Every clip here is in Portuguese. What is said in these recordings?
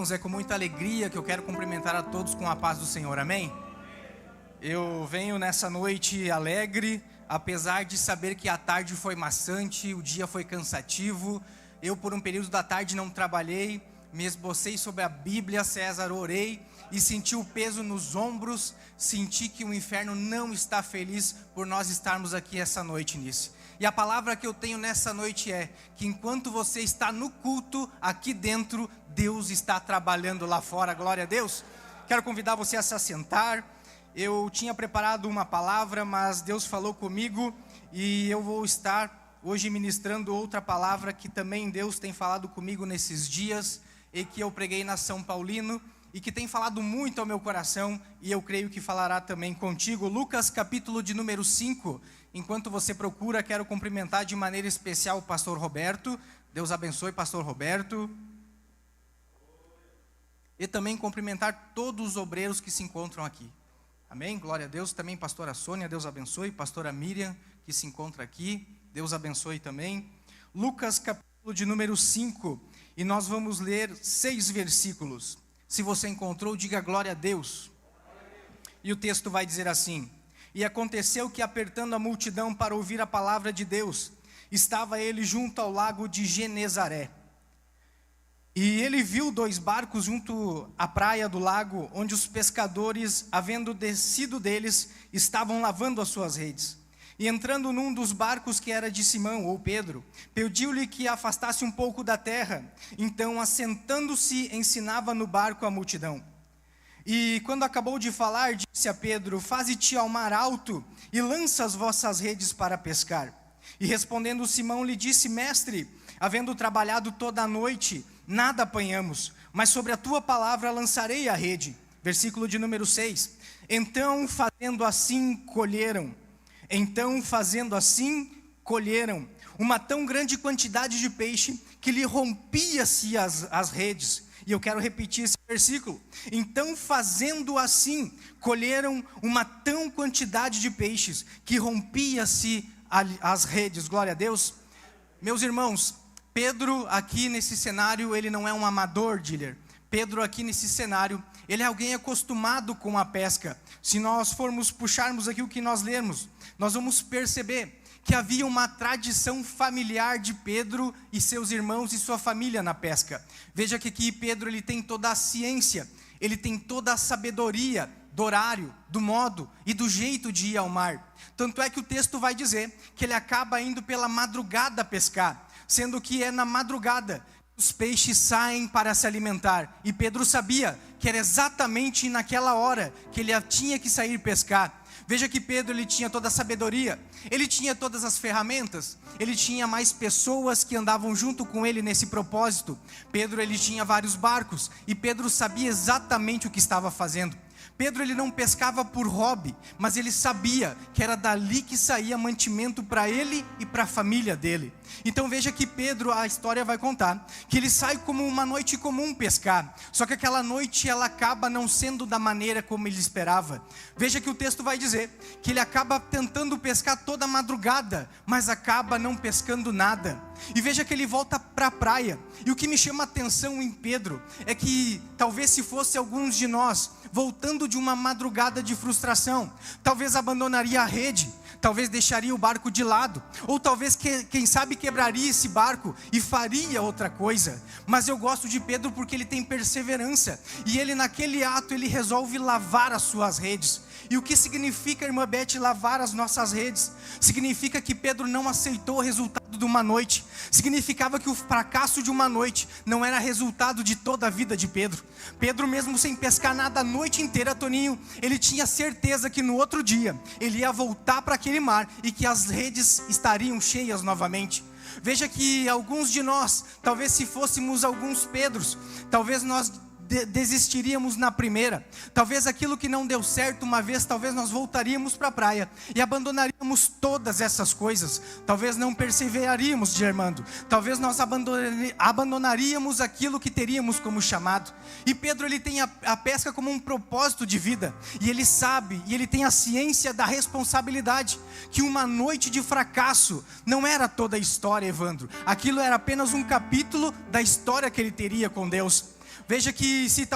irmãos, é com muita alegria que eu quero cumprimentar a todos com a paz do Senhor, amém? Eu venho nessa noite alegre, apesar de saber que a tarde foi maçante, o dia foi cansativo. Eu por um período da tarde não trabalhei, me esbocei sobre a Bíblia, César, orei e senti o peso nos ombros, senti que o inferno não está feliz por nós estarmos aqui essa noite nisso. E a palavra que eu tenho nessa noite é que enquanto você está no culto, aqui dentro, Deus está trabalhando lá fora, glória a Deus. Quero convidar você a se assentar. Eu tinha preparado uma palavra, mas Deus falou comigo e eu vou estar hoje ministrando outra palavra que também Deus tem falado comigo nesses dias e que eu preguei na São Paulino e que tem falado muito ao meu coração e eu creio que falará também contigo. Lucas capítulo de número 5. Enquanto você procura, quero cumprimentar de maneira especial o pastor Roberto. Deus abençoe, pastor Roberto. E também cumprimentar todos os obreiros que se encontram aqui. Amém? Glória a Deus. Também pastora Sônia, Deus abençoe. Pastora Miriam, que se encontra aqui. Deus abençoe também. Lucas capítulo de número 5. E nós vamos ler 6 versículos. Se você encontrou, diga glória a Deus. E o texto vai dizer assim: E aconteceu que, apertando a multidão para ouvir a palavra de Deus, estava ele junto ao lago de Genezaré. E ele viu 2 barcos junto à praia do lago, onde os pescadores, havendo descido deles, estavam lavando as suas redes. E entrando num dos barcos que era de Simão, ou Pedro, pediu-lhe que afastasse um pouco da terra. Então, assentando-se, ensinava no barco a multidão. E quando acabou de falar, disse a Pedro: Faze-te ao mar alto e lança as vossas redes para pescar. E respondendo Simão lhe disse: Mestre, havendo trabalhado toda a noite, nada apanhamos, mas sobre a tua palavra lançarei a rede. Versículo de número 6. Então fazendo assim colheram uma tão grande quantidade de peixe que lhe rompia-se as redes. E eu quero repetir esse versículo. Então fazendo assim, colheram uma tão quantidade de peixes que rompia-se as redes. Glória a Deus. Meus irmãos, Pedro aqui nesse cenário, ele não é um amador, dealer. Pedro aqui nesse cenário, ele é alguém acostumado com a pesca. Se nós formos puxarmos aqui o que nós lemos, nós vamos perceber que havia uma tradição familiar de Pedro e seus irmãos e sua família na pesca. Veja que aqui Pedro ele tem toda a ciência, ele tem toda a sabedoria do horário, do modo e do jeito de ir ao mar. Tanto é que o texto vai dizer que ele acaba indo pela madrugada pescar, sendo que é na madrugada os peixes saem para se alimentar. E Pedro sabia que era exatamente naquela hora que ele tinha que sair pescar. Veja que Pedro ele tinha toda a sabedoria, ele tinha todas as ferramentas, ele tinha mais pessoas que andavam junto com ele nesse propósito. Pedro ele tinha vários barcos e Pedro sabia exatamente o que estava fazendo. Pedro ele não pescava por hobby, mas ele sabia que era dali que saía mantimento para ele e para a família dele. Então veja que Pedro, a história vai contar, que ele sai como uma noite comum pescar, só que aquela noite ela acaba não sendo da maneira como ele esperava. Veja que o texto vai dizer que ele acaba tentando pescar toda a madrugada, mas acaba não pescando nada. E veja que ele volta para a praia. E o que me chama a atenção em Pedro é que talvez se fosse alguns de nós voltando de uma madrugada de frustração, talvez abandonaria a rede, talvez deixaria o barco de lado, ou talvez, quem sabe, quebraria esse barco e faria outra coisa. Mas eu gosto de Pedro porque ele tem perseverança, e ele naquele ato, ele resolve lavar as suas redes. E o que significa, irmã Beth, lavar as nossas redes? Significa que Pedro não aceitou o resultado de uma noite. Significava que o fracasso de uma noite não era resultado de toda a vida de Pedro. Pedro, mesmo sem pescar nada a noite inteira, Toninho, ele tinha certeza que no outro dia ele ia voltar para aquele mar e que as redes estariam cheias novamente. Veja que alguns de nós, talvez se fôssemos alguns Pedros, talvez nós desistiríamos na primeira. Talvez aquilo que não deu certo uma vez, talvez nós voltaríamos para a praia e abandonaríamos todas essas coisas. Talvez não perseveraríamos, Germando. Talvez nós abandonaríamos aquilo que teríamos como chamado. E Pedro ele tem a pesca como um propósito de vida, e ele sabe, e ele tem a ciência da responsabilidade, que uma noite de fracasso não era toda a história, Evandro. Aquilo era apenas um capítulo da história que ele teria com Deus. Veja que se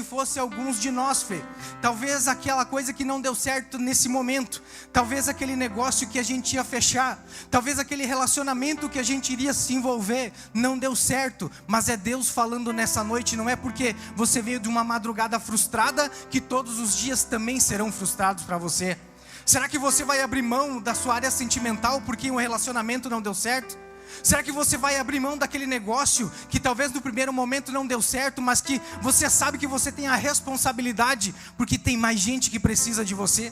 fosse alguns de nós, Fê, talvez aquela coisa que não deu certo nesse momento, talvez aquele negócio que a gente ia fechar, talvez aquele relacionamento que a gente iria se envolver, não deu certo, mas é Deus falando nessa noite, não é porque você veio de uma madrugada frustrada, que todos os dias também serão frustrados para você. Será que você vai abrir mão da sua área sentimental porque um relacionamento não deu certo? Será que você vai abrir mão daquele negócio que talvez no primeiro momento não deu certo, mas que você sabe que você tem a responsabilidade, porque tem mais gente que precisa de você?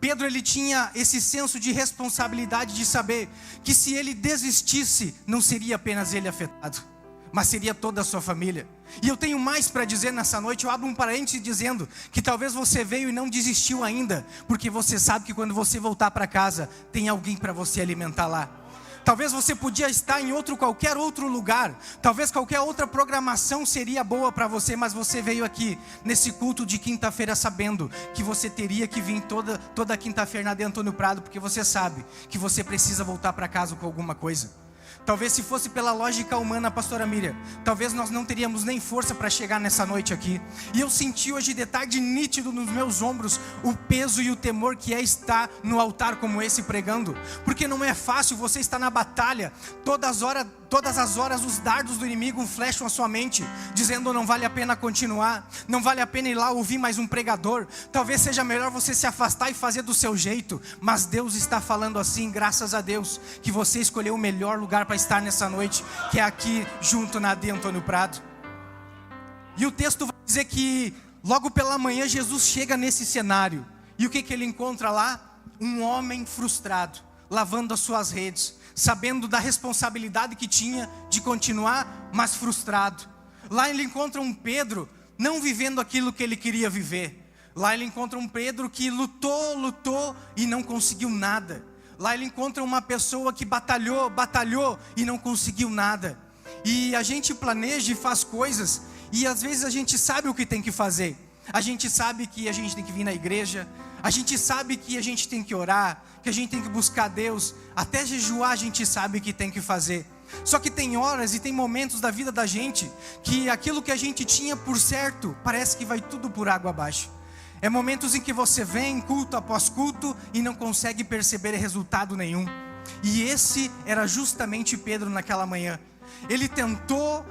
Pedro, ele tinha esse senso de responsabilidade de saber que se ele desistisse, não seria apenas ele afetado, mas seria toda a sua família. E eu tenho mais para dizer nessa noite. Eu abro um parênteses dizendo que talvez você veio e não desistiu ainda, porque você sabe que quando você voltar para casa, tem alguém para você alimentar lá. Talvez você podia estar em qualquer outro lugar, talvez qualquer outra programação seria boa para você, mas você veio aqui nesse culto de quinta-feira sabendo que você teria que vir toda quinta-feira na de Antônio Prado, porque você sabe que você precisa voltar para casa com alguma coisa. Talvez se fosse pela lógica humana, pastora Miriam, talvez nós não teríamos nem força para chegar nessa noite aqui. E eu senti hoje de tarde nítido nos meus ombros o peso e o temor que é estar no altar como esse pregando. Porque não é fácil, você estar na batalha, todas as horas os dardos do inimigo flecham a sua mente, dizendo não vale a pena continuar, não vale a pena ir lá ouvir mais um pregador, talvez seja melhor você se afastar e fazer do seu jeito. Mas Deus está falando assim, graças a Deus, que você escolheu o melhor lugar para estar nessa noite, que é aqui junto na de Antônio Prado. E o texto vai dizer que logo pela manhã Jesus chega nesse cenário, e o que ele encontra lá? Um homem frustrado, lavando as suas redes, sabendo da responsabilidade que tinha de continuar, mas frustrado. Lá ele encontra um Pedro não vivendo aquilo que ele queria viver. Lá ele encontra um Pedro que lutou e não conseguiu nada. Lá ele encontra uma pessoa que batalhou e não conseguiu nada. E a gente planeja e faz coisas, e às vezes a gente sabe o que tem que fazer. A gente sabe que a gente tem que vir na igreja, a gente sabe que a gente tem que orar, que a gente tem que buscar Deus, até jejuar a gente sabe que tem que fazer. Só que tem horas e tem momentos da vida da gente que aquilo que a gente tinha por certo, parece que vai tudo por água abaixo. É momentos em que você vem culto após culto e não consegue perceber resultado nenhum. E esse era justamente Pedro naquela manhã. Ele tentou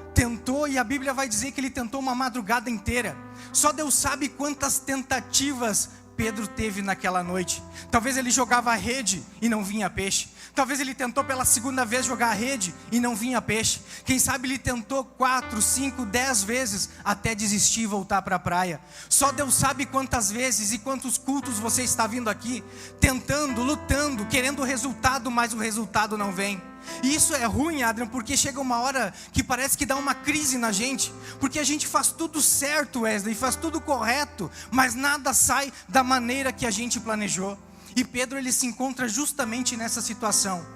e a Bíblia vai dizer que ele tentou uma madrugada inteira. Só Deus sabe quantas tentativas Pedro teve naquela noite. Talvez ele jogava a rede e não vinha peixe. Talvez ele tentou pela segunda vez jogar a rede e não vinha peixe. Quem sabe ele tentou 4, 5, 10 vezes até desistir e voltar para a praia. Só Deus sabe quantas vezes e quantos cultos você está vindo aqui, tentando, lutando, querendo o resultado, mas o resultado não vem. E isso é ruim, Adrian, porque chega uma hora que parece que dá uma crise na gente, porque a gente faz tudo certo, Wesley, faz tudo correto, mas nada sai da maneira que a gente planejou. E Pedro, ele se encontra justamente nessa situação.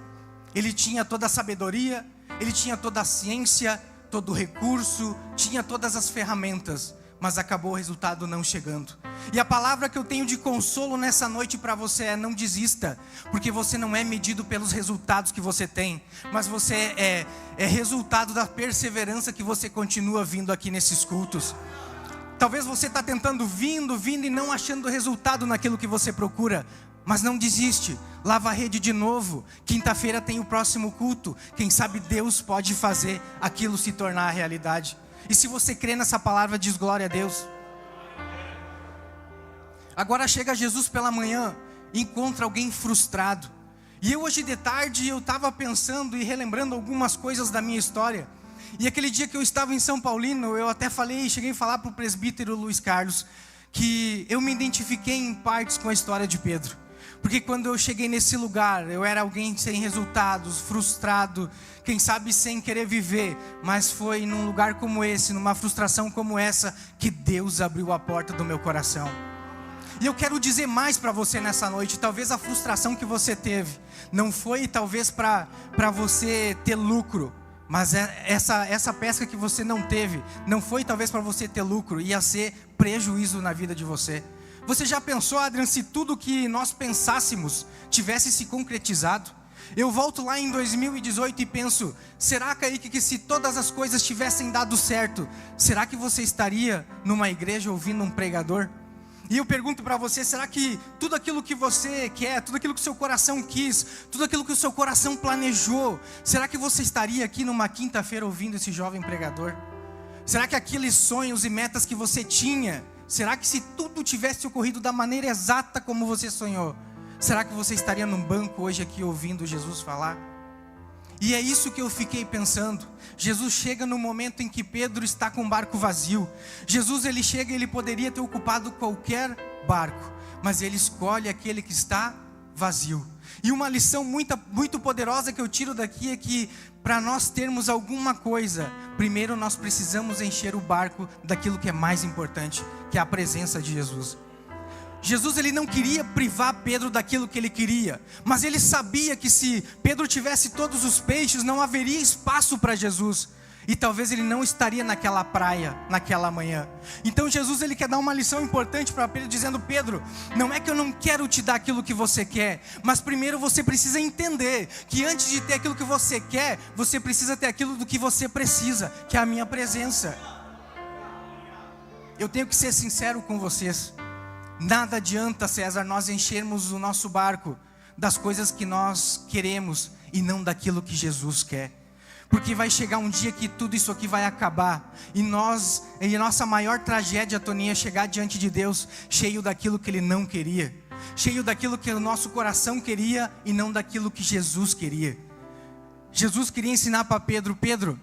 Ele tinha toda a sabedoria, ele tinha toda a ciência, todo o recurso, tinha todas as ferramentas, mas acabou o resultado não chegando. E a palavra que eu tenho de consolo nessa noite para você é: não desista, porque você não é medido pelos resultados que você tem, mas você é resultado da perseverança que você continua vindo aqui nesses cultos. Talvez você está tentando vindo e não achando resultado naquilo que você procura, mas não desiste, lava a rede de novo. Quinta-feira tem o próximo culto, quem sabe Deus pode fazer aquilo se tornar realidade. E se você crê nessa palavra, diz glória a Deus. Agora chega Jesus pela manhã e encontra alguém frustrado. E eu hoje de tarde eu estava pensando e relembrando algumas coisas da minha história. E aquele dia que eu estava em São Paulino, eu até cheguei a falar para o presbítero Luiz Carlos, que eu me identifiquei em partes com a história de Pedro. Porque quando eu cheguei nesse lugar, eu era alguém sem resultados, frustrado, quem sabe sem querer viver. Mas foi num lugar como esse, numa frustração como essa, que Deus abriu a porta do meu coração. E eu quero dizer mais para você nessa noite. Talvez a frustração que você teve não foi talvez para você ter lucro, mas essa pesca que você não teve não foi talvez para você ter lucro, ia ser prejuízo na vida de você. Você já pensou, Adrian, se tudo que nós pensássemos tivesse se concretizado? Eu volto lá em 2018 e penso, será, Kaique, que se todas as coisas tivessem dado certo, será que você estaria numa igreja ouvindo um pregador? E eu pergunto para você, será que tudo aquilo que você quer, tudo aquilo que o seu coração quis, tudo aquilo que o seu coração planejou, será que você estaria aqui numa quinta-feira ouvindo esse jovem pregador? Será que aqueles sonhos e metas que você tinha, será que se tudo tivesse ocorrido da maneira exata como você sonhou, será que você estaria num banco hoje aqui ouvindo Jesus falar? E é isso que eu fiquei pensando. Jesus chega no momento em que Pedro está com o barco vazio. Jesus, ele chega e ele poderia ter ocupado qualquer barco, mas ele escolhe aquele que está vazio. E uma lição muito poderosa que eu tiro daqui é que para nós termos alguma coisa, primeiro nós precisamos encher o barco daquilo que é mais importante, que é a presença de Jesus. Jesus, ele não queria privar Pedro daquilo que ele queria, mas ele sabia que se Pedro tivesse todos os peixes, não haveria espaço para Jesus, e talvez ele não estaria naquela praia, naquela manhã. Então Jesus, ele quer dar uma lição importante para Pedro, dizendo: Pedro, não é que eu não quero te dar aquilo que você quer, mas primeiro você precisa entender que antes de ter aquilo que você quer, você precisa ter aquilo do que você precisa, que é a minha presença. Eu tenho que ser sincero com vocês. Nada adianta, César, nós enchermos o nosso barco das coisas que nós queremos e não daquilo que Jesus quer. Porque vai chegar um dia que tudo isso aqui vai acabar. E nossa maior tragédia, Toninha, é chegar diante de Deus cheio daquilo que Ele não queria. Cheio daquilo que o nosso coração queria e não daquilo que Jesus queria. Jesus queria ensinar para Pedro: Pedro,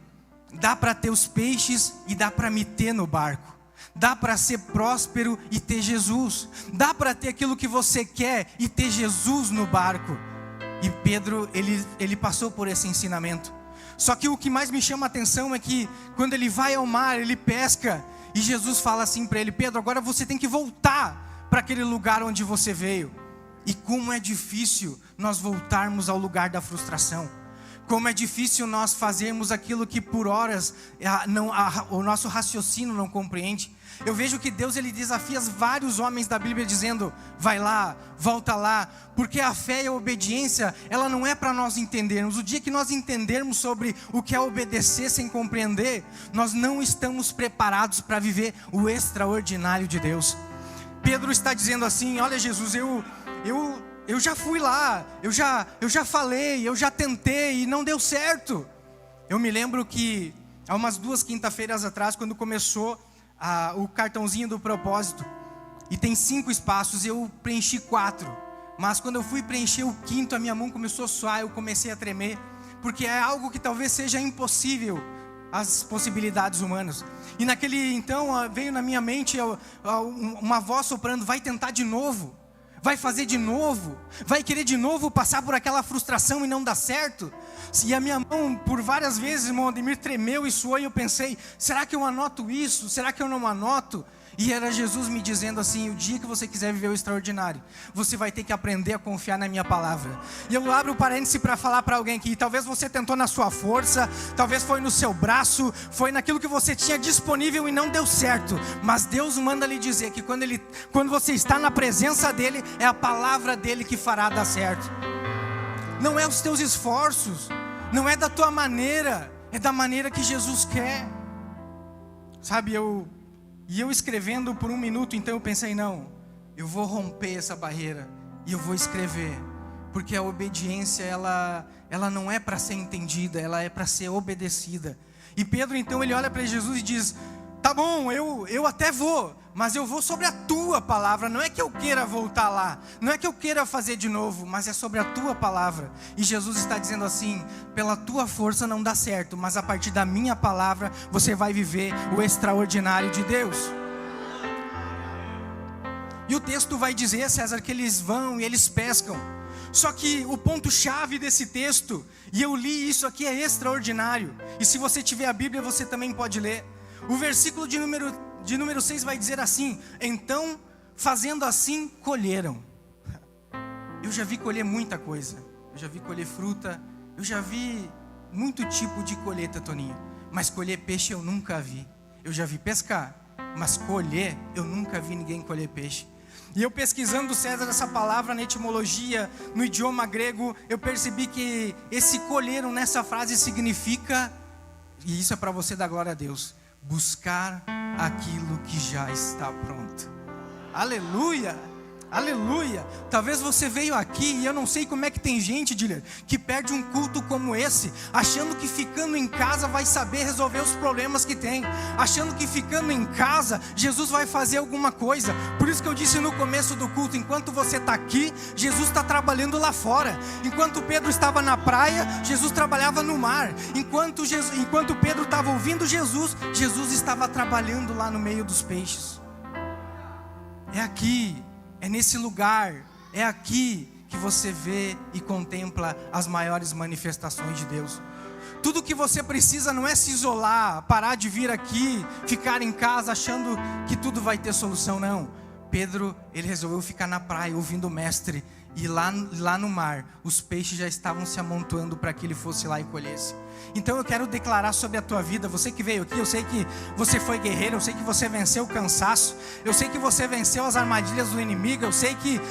dá para ter os peixes e dá para me ter no barco. Dá para ser próspero e ter Jesus. Dá para ter aquilo que você quer e ter Jesus no barco. E Pedro, ele passou por esse ensinamento. Só que o que mais me chama a atenção é que quando ele vai ao mar, ele pesca. E Jesus fala assim para ele: Pedro, agora você tem que voltar para aquele lugar onde você veio. E como é difícil nós voltarmos ao lugar da frustração. Como é difícil nós fazermos aquilo que por horas o nosso raciocínio não compreende. Eu vejo que Deus, ele desafia vários homens da Bíblia dizendo: vai lá, volta lá, porque a fé e a obediência, ela não é para nós entendermos. O dia que nós entendermos sobre o que é obedecer sem compreender, nós não estamos preparados para viver o extraordinário de Deus. Pedro está dizendo assim: olha, Jesus, eu já fui lá, eu já falei, eu já tentei e não deu certo. Eu me lembro que há umas 2 quinta-feiras atrás, quando começou o cartãozinho do propósito, e tem 5 espaços, eu preenchi 4, mas quando eu fui preencher o 5º, a minha mão começou a suar, eu comecei a tremer, porque é algo que talvez seja impossível às possibilidades humanas. E naquele então veio na minha mente uma voz soprando: vai tentar de novo, vai fazer de novo, vai querer de novo passar por aquela frustração e não dá certo. E a minha mão por várias vezes, irmão Ademir, tremeu e suou, e eu pensei: será que eu anoto isso? Será que eu não anoto? E era Jesus me dizendo assim: o dia que você quiser viver o extraordinário, você vai ter que aprender a confiar na minha palavra. E eu abro o parêntese para falar para alguém que talvez você tentou na sua força, talvez foi no seu braço, foi naquilo que você tinha disponível e não deu certo. Mas Deus manda lhe dizer que quando você está na presença dEle, é a palavra dEle que fará dar certo. Não é os teus esforços, não é da tua maneira, é da maneira que Jesus quer. Sabe, eu escrevendo por 1 minuto, então eu pensei: não, eu vou romper essa barreira e eu vou escrever, porque a obediência ela não é para ser entendida, ela é para ser obedecida. E Pedro então, ele olha para Jesus e diz: tá bom, eu até vou, mas eu vou sobre a tua palavra. Não é que eu queira voltar lá, não é que eu queira fazer de novo, mas é sobre a tua palavra. E Jesus está dizendo assim: pela tua força não dá certo, mas a partir da minha palavra você vai viver o extraordinário de Deus. E o texto vai dizer, César, que eles vão e eles pescam. Só que o ponto-chave desse texto, e eu li isso aqui, é extraordinário. E se você tiver a Bíblia, você também pode ler. O versículo de número 6 vai dizer assim: então, fazendo assim, colheram. Eu já vi colher muita coisa. Eu já vi colher fruta. Eu já vi muito tipo de colheita, Toninho. Mas colher peixe eu nunca vi. Eu já vi pescar, mas colher, eu nunca vi ninguém colher peixe. E eu pesquisando, César, essa palavra na etimologia, no idioma grego, eu percebi que esse colheram nessa frase significa, e isso é para você dar glória a Deus, buscar aquilo que já está pronto. Aleluia! Aleluia! Talvez você veio aqui e eu não sei como é que tem gente, Diller, que perde um culto como esse, achando que ficando em casa vai saber resolver os problemas que tem, achando que ficando em casa Jesus vai fazer alguma coisa. Por isso que eu disse no começo do culto, enquanto você está aqui, Jesus está trabalhando lá fora. Enquanto Pedro estava na praia, Jesus trabalhava no mar. Enquanto Pedro estava ouvindo Jesus, Jesus estava trabalhando lá no meio dos peixes. É aqui, é nesse lugar, é aqui que você vê e contempla as maiores manifestações de Deus. Tudo que você precisa não é se isolar, parar de vir aqui, ficar em casa achando que tudo vai ter solução, não. Pedro, ele resolveu ficar na praia ouvindo o mestre, e lá no mar, os peixes já estavam se amontoando para que ele fosse lá e colhesse. Então eu quero declarar sobre a tua vida, você que veio aqui, eu sei que você foi guerreiro, eu sei que você venceu o cansaço, eu sei que você venceu as armadilhas do inimigo, eu sei que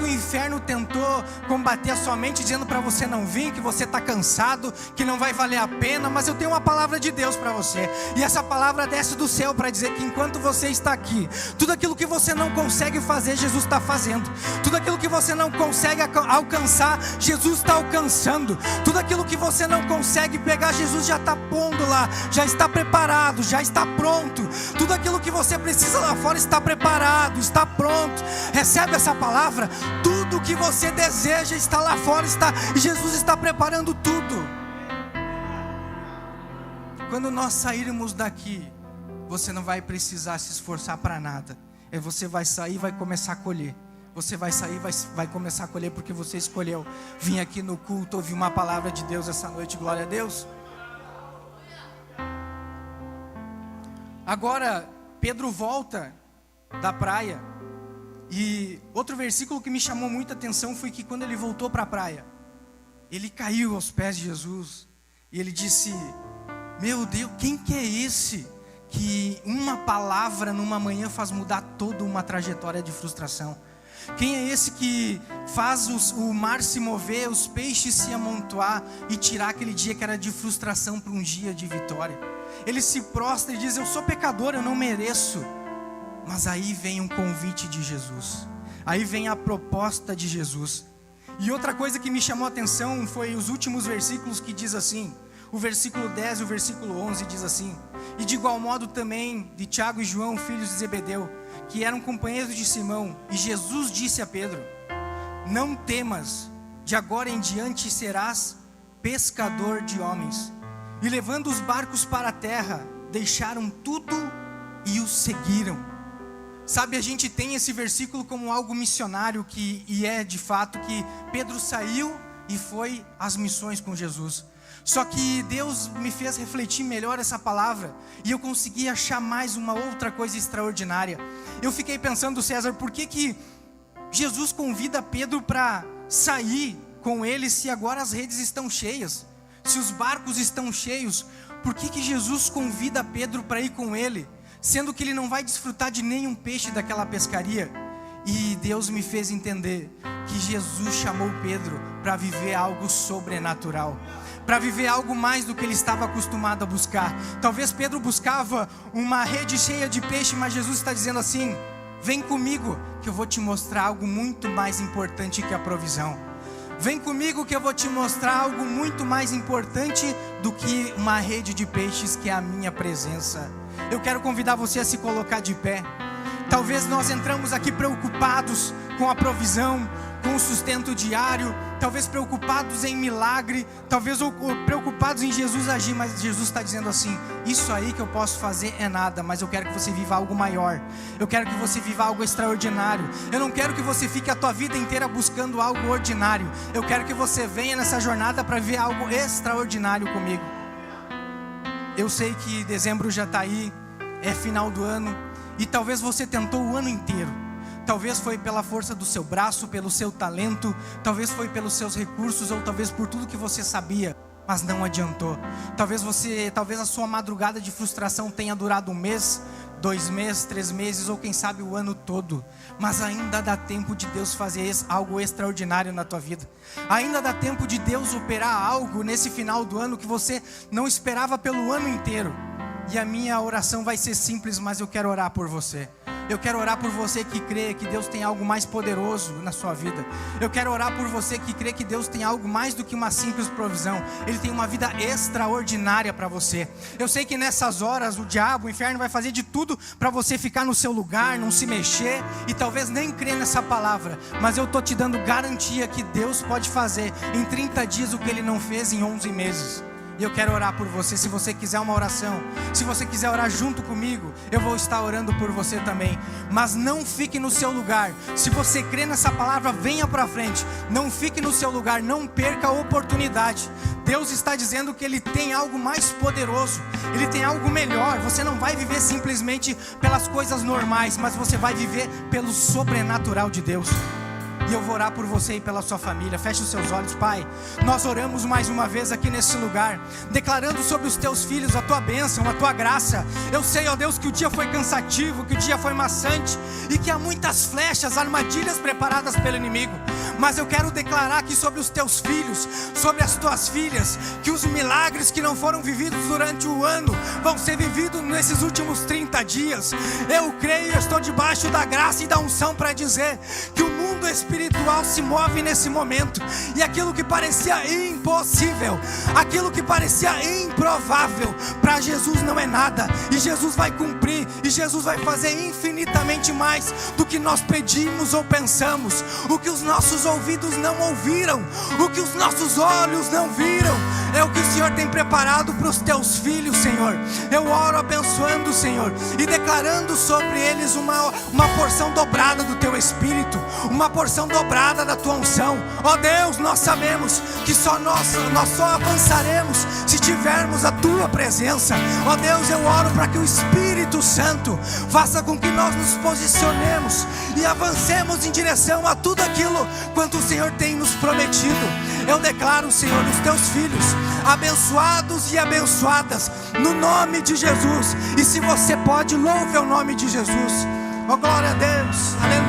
o inferno tentou combater a sua mente, dizendo para você não vir, que você está cansado, que não vai valer a pena, mas eu tenho uma palavra de Deus para você, e essa palavra desce do céu para dizer que enquanto você está aqui, tudo aquilo que você não consegue fazer, Jesus está fazendo, tudo aquilo que você não consegue alcançar, Jesus está alcançando, tudo aquilo que você não consegue pegar, Jesus já está pondo lá, já está preparado, já está pronto. Tudo aquilo que você precisa lá fora está preparado, está pronto. Recebe essa palavra. Tudo que você deseja está lá fora, e Jesus está preparando tudo. Quando nós sairmos daqui, você não vai precisar se esforçar para nada. Você vai sair e vai começar a colher. Você vai sair e vai começar a colher porque você escolheu vir aqui no culto, ouvir uma palavra de Deus essa noite. Glória a Deus. Agora, Pedro volta da praia. E outro versículo que me chamou muita atenção foi que quando ele voltou para a praia, ele caiu aos pés de Jesus. E ele disse: meu Deus, quem que é esse que uma palavra numa manhã faz mudar toda uma trajetória de frustração? Quem é esse que faz o mar se mover, os peixes se amontoar e tirar aquele dia que era de frustração para um dia de vitória? Ele se prostra e diz: eu sou pecador, eu não mereço. Mas aí vem um convite de Jesus, aí vem a proposta de Jesus. E outra coisa que me chamou a atenção foi os últimos versículos, que diz assim, o versículo 10 e o versículo 11 diz assim: e de igual modo também de Tiago e João, filhos de Zebedeu, que eram companheiros de Simão. E Jesus disse a Pedro: não temas, de agora em diante serás pescador de homens. E levando os barcos para a terra, deixaram tudo e os seguiram. Sabe, a gente tem esse versículo como algo missionário, e é de fato que Pedro saiu e foi às missões com Jesus. Só que Deus me fez refletir melhor essa palavra, e eu consegui achar mais uma outra coisa extraordinária. Eu fiquei pensando, César, por que Jesus convida Pedro para sair com ele, se agora as redes estão cheias, se os barcos estão cheios? Por que Jesus convida Pedro para ir com ele, sendo que ele não vai desfrutar de nenhum peixe daquela pescaria? E Deus me fez entender que Jesus chamou Pedro para viver algo sobrenatural, para viver algo mais do que ele estava acostumado a buscar. Talvez Pedro buscava uma rede cheia de peixe, mas Jesus está dizendo assim: vem comigo que eu vou te mostrar algo muito mais importante que a provisão. Vem comigo que eu vou te mostrar algo muito mais importante do que uma rede de peixes, que é a minha presença. Eu quero convidar você a se colocar de pé. Talvez nós entramos aqui preocupados com a provisão, com o sustento diário, talvez preocupados em milagre, talvez preocupados em Jesus agir, mas Jesus está dizendo assim: isso aí que eu posso fazer é nada, mas eu quero que você viva algo maior, eu quero que você viva algo extraordinário. Eu não quero que você fique a tua vida inteira buscando algo ordinário, eu quero que você venha nessa jornada para ver algo extraordinário comigo. Eu sei que dezembro já está aí, é final do ano, e talvez você tentou o ano inteiro. Talvez foi pela força do seu braço, pelo seu talento, talvez foi pelos seus recursos, ou talvez por tudo que você sabia, mas não adiantou. Talvez a sua madrugada de frustração tenha durado um mês, 2 meses, 3 meses ou quem sabe o ano todo, mas ainda dá tempo de Deus fazer algo extraordinário na tua vida. Ainda dá tempo de Deus operar algo nesse final do ano que você não esperava pelo ano inteiro. E a minha oração vai ser simples, mas eu quero orar por você. Eu quero orar por você que crê que Deus tem algo mais poderoso na sua vida. Eu quero orar por você que crê que Deus tem algo mais do que uma simples provisão. Ele tem uma vida extraordinária para você. Eu sei que nessas horas o diabo, o inferno vai fazer de tudo para você ficar no seu lugar, não se mexer e talvez nem crer nessa palavra. Mas eu estou te dando garantia que Deus pode fazer em 30 dias o que Ele não fez em 11 meses. E eu quero orar por você. Se você quiser uma oração, se você quiser orar junto comigo, eu vou estar orando por você também. Mas não fique no seu lugar. Se você crê nessa palavra, venha para frente. Não fique no seu lugar, não perca a oportunidade. Deus está dizendo que Ele tem algo mais poderoso, Ele tem algo melhor. Você não vai viver simplesmente pelas coisas normais, mas você vai viver pelo sobrenatural de Deus. E eu vou orar por você e pela sua família. Feche os seus olhos, Pai. Nós oramos mais uma vez aqui nesse lugar, declarando sobre os teus filhos a tua bênção, a tua graça. Eu sei, ó Deus, que o dia foi cansativo, que o dia foi maçante e que há muitas flechas, armadilhas preparadas pelo inimigo. Mas eu quero declarar aqui sobre os teus filhos, sobre as tuas filhas, que os milagres que não foram vividos durante o ano vão ser vividos nesses últimos 30 dias. Eu creio, eu estou debaixo da graça e da unção para dizer que o mundo espiritual se move nesse momento. E aquilo que parecia impossível, aquilo que parecia improvável, para Jesus não é nada. E Jesus vai cumprir, e Jesus vai fazer infinitamente mais do que nós pedimos ou pensamos. O que os nossos ouvidos não ouviram, o que os nossos olhos não viram, é o que o Senhor tem preparado para os teus filhos, Senhor. Eu oro abençoando, Senhor, e declarando sobre eles uma porção dobrada do teu Espírito, uma porção dobrada da tua unção. Ó Deus, nós sabemos que nós só avançaremos se tivermos a tua presença. Ó Deus, eu oro para que o Espírito Santo faça com que nós nos posicionemos e avancemos em direção a tudo aquilo quanto o Senhor tem nos prometido. Eu declaro, Senhor, os teus filhos abençoados e abençoadas no nome de Jesus. E se você pode, louve o nome de Jesus. Ó glória a Deus, aleluia.